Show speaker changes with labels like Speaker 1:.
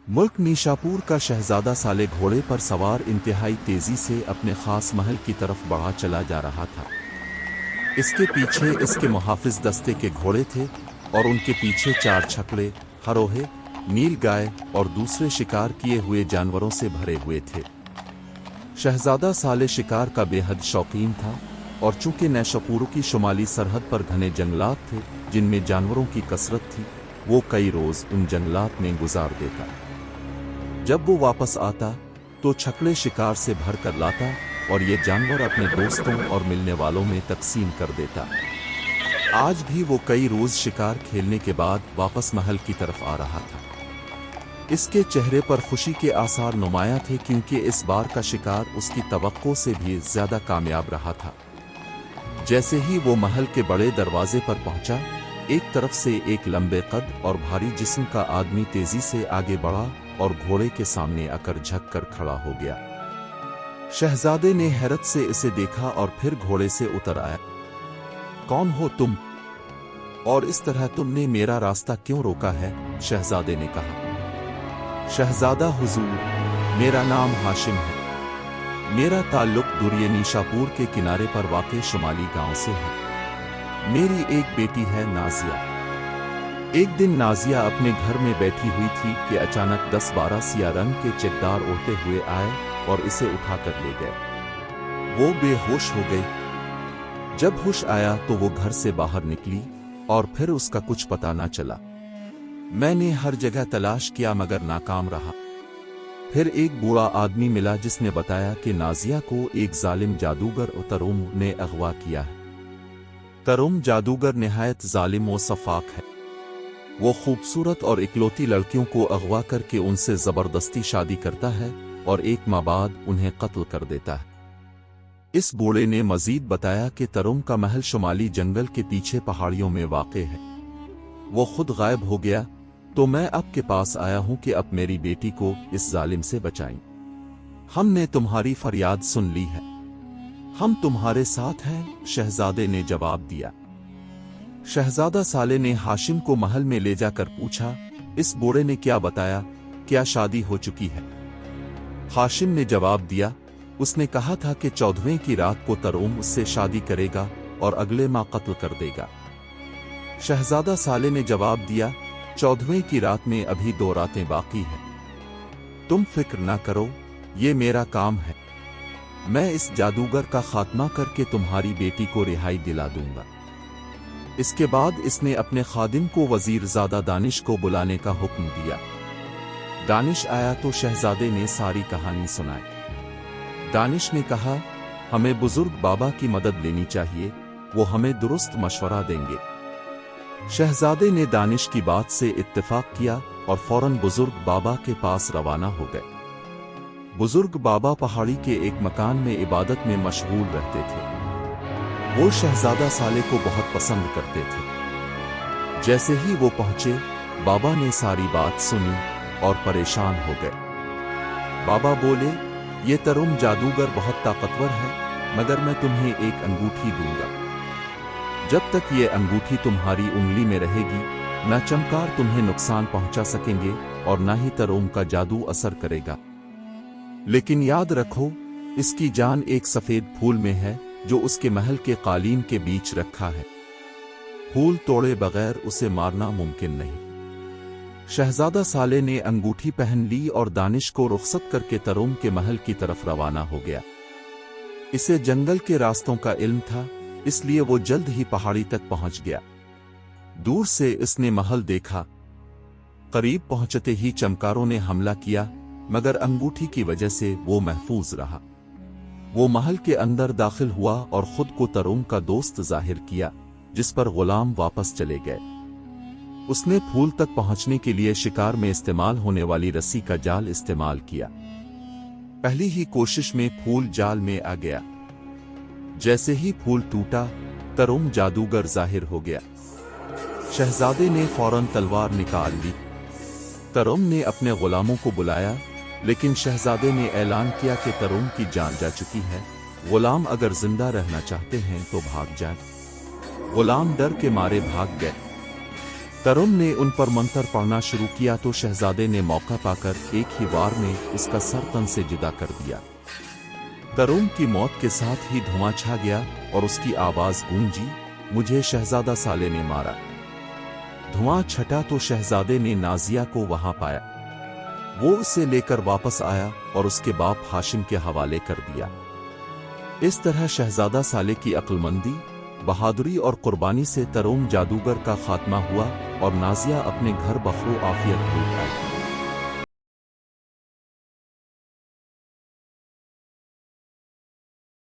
Speaker 1: मुल्क नीशापुर का शहजादा साले घोड़े पर सवार इंतहाई तेजी से अपने खास महल की तरफ बढ़ा चला जा रहा था। इसके पीछे इसके मुहाफिज दस्ते के घोड़े थे और उनके पीछे 4 छकड़े, हरोहे, नील गाय और दूसरे शिकार किए हुए जानवरों से भरे हुए थे। शहजादा साले शिकार का बेहद शौकीन था और चूंकि नैशापुर की शुमाली सरहद पर घने जंगलात थे जिनमें जानवरों की कसरत थी, वो कई रोज उन जंगलात में गुजार देता। जब वो वापस आता तो छकड़े शिकार से भर कर लाता और ये जानवर अपने दोस्तों और मिलने वालों में तकसीम कर देता। आज भी वो कई रोज शिकार खेलने के बाद वापस महल की तरफ आ रहा था। इसके चेहरे पर खुशी के आसार नुमाया थे क्योंकि इस बार का शिकार उसकी तवक्को से भी ज्यादा कामयाब रहा था। जैसे ही वो महल के बड़े दरवाजे पर पहुंचा, एक तरफ से एक लंबे कद और भारी जिस्म का आदमी तेजी से आगे बढ़ा और घोड़े के सामने आकर झुक कर खड़ा हो गया। शहजादे ने हैरत से इसे देखा और फिर घोड़े से उतर आया। कौन हो तुम और इस तरह तुमने मेरा रास्ता क्यों रोका है? शहजादे ने कहा। शहजादा हुजूर, मेरा नाम हाशिम है। मेरा ताल्लुक दुर्ये नीशापुर के किनारे पर वाक़े शुमाली गांव से है। मेरी एक बेटी है नाजिया। एक दिन नाजिया अपने घर में बैठी हुई थी कि अचानक 10-12 सिया रंग के चेकदार उड़ते हुए आए और इसे उठाकर ले गए। वो बेहोश हो गई। जब होश आया तो वो घर से बाहर निकली और फिर उसका कुछ पता न चला। मैंने हर जगह तलाश किया मगर नाकाम रहा। फिर एक बूढ़ा आदमी मिला जिसने बताया कि नाजिया को एक जालिम जादूगर तरुम ने अगवा किया है। तरुम जादूगर निहायत जालिम व सफाक है। वो खूबसूरत और इकलौती लड़कियों को अगवा करके उनसे जबरदस्ती शादी करता है और एक माह बाद उन्हें कत्ल कर देता है। इस बूढ़े ने मजीद बताया कि तरुम का महल शुमाली जंगल के पीछे पहाड़ियों में वाक़े है। वो खुद गायब हो गया तो मैं आपके पास आया हूं कि अब मेरी बेटी को इस जालिम से बचाएं। हमने तुम्हारी फरियाद सुन ली है। हम तुम्हारे साथ हैं, शहजादे ने जवाब दिया। शहजादा साले ने हाशिम को महल में ले जाकर पूछा, इस बूढ़े ने क्या बताया? क्या शादी हो चुकी है? हाशिम ने जवाब दिया, उसने कहा था कि 14वें की रात को तरुम उससे शादी करेगा और अगले माह कत्ल कर देगा। शहजादा साले ने जवाब दिया, 14वें की रात में अभी 2 रातें बाकी हैं। तुम फिक्र ना करो, ये मेरा काम है। मैं इस जादूगर का खात्मा करके तुम्हारी बेटी को रिहाई दिला दूंगा। इसके बाद इसने अपने खादिम को वजीरजादा दानिश को बुलाने का हुक्म दिया। दानिश आया तो शहजादे ने सारी कहानी सुनाई। दानिश ने कहा, हमें बुजुर्ग बाबा की मदद लेनी चाहिए, वो हमें दुरुस्त मशवरा देंगे। शहजादे ने दानिश की बात से इत्तेफाक किया और फौरन बुजुर्ग बाबा के पास रवाना हो गए। बुजुर्ग बाबा पहाड़ी के एक मकान में इबादत में मशगूल रहते थे। वो शहजादा साले को बहुत पसंद करते थे। जैसे ही वो पहुंचे, बाबा ने सारी बात सुनी और परेशान हो गए। बाबा बोले, ये तरुम जादूगर बहुत ताकतवर है, मगर मैं तुम्हें एक अंगूठी दूंगा। जब तक ये अंगूठी तुम्हारी उंगली में रहेगी, न चमकार तुम्हें नुकसान पहुंचा सकेंगे और न ही तरुम का जादू असर करेगा। लेकिन याद रखो, इसकी जान एक सफेद फूल में है जो उसके महल के कालीन के बीच रखा है। फूल तोड़े बगैर उसे मारना मुमकिन नहीं। शहजादा साले ने अंगूठी पहन ली और दानिश को रुखसत करके तरुम के महल की तरफ रवाना हो गया। इसे जंगल के रास्तों का इल्म था, इसलिए वो जल्द ही पहाड़ी तक पहुंच गया। दूर से इसने महल देखा। करीब पहुंचते ही चमकारों ने हमला किया, मगर अंगूठी की वजह से वो महफूज रहा। वो महल के अंदर दाखिल हुआ और खुद को तरुम का दोस्त जाहिर किया, जिस पर गुलाम वापस चले गए। उसने फूल तक पहुंचने के लिए शिकार में इस्तेमाल होने वाली रस्सी का जाल इस्तेमाल किया। पहली ही कोशिश में फूल जाल में आ गया। जैसे ही फूल टूटा, तरुम जादूगर जाहिर हो गया। शहजादे ने फौरन तलवार निकाल ली। तरुम ने अपने गुलामों को बुलाया, लेकिन शहजादे ने ऐलान किया कि तरुम की जान जा चुकी है। गुलाम अगर जिंदा रहना चाहते हैं तो भाग जाए। गुलाम डर के मारे भाग गए। ترم نے ان پر منتر پڑھنا شروع کیا تو شہزادے نے موقع پا کر ایک ہی وار میں اس کا سر تن سے جدا کر دیا۔ ترم کی موت کے ساتھ ہی دھواں چھا گیا اور اس کی آواز گونجی، مجھے شہزادہ سالے نے مارا۔ دھواں چھٹا تو شہزادے نے نازیہ کو وہاں پایا۔ وہ اسے لے کر واپس آیا اور اس کے باپ ہاشم کے حوالے کر دیا۔ اس طرح شہزادہ سالے کی عقل مندی، بہادری اور قربانی سے تروم جادوگر کا خاتمہ ہوا اور نازیہ اپنے گھر بخیر و عافیت لوٹ آئی۔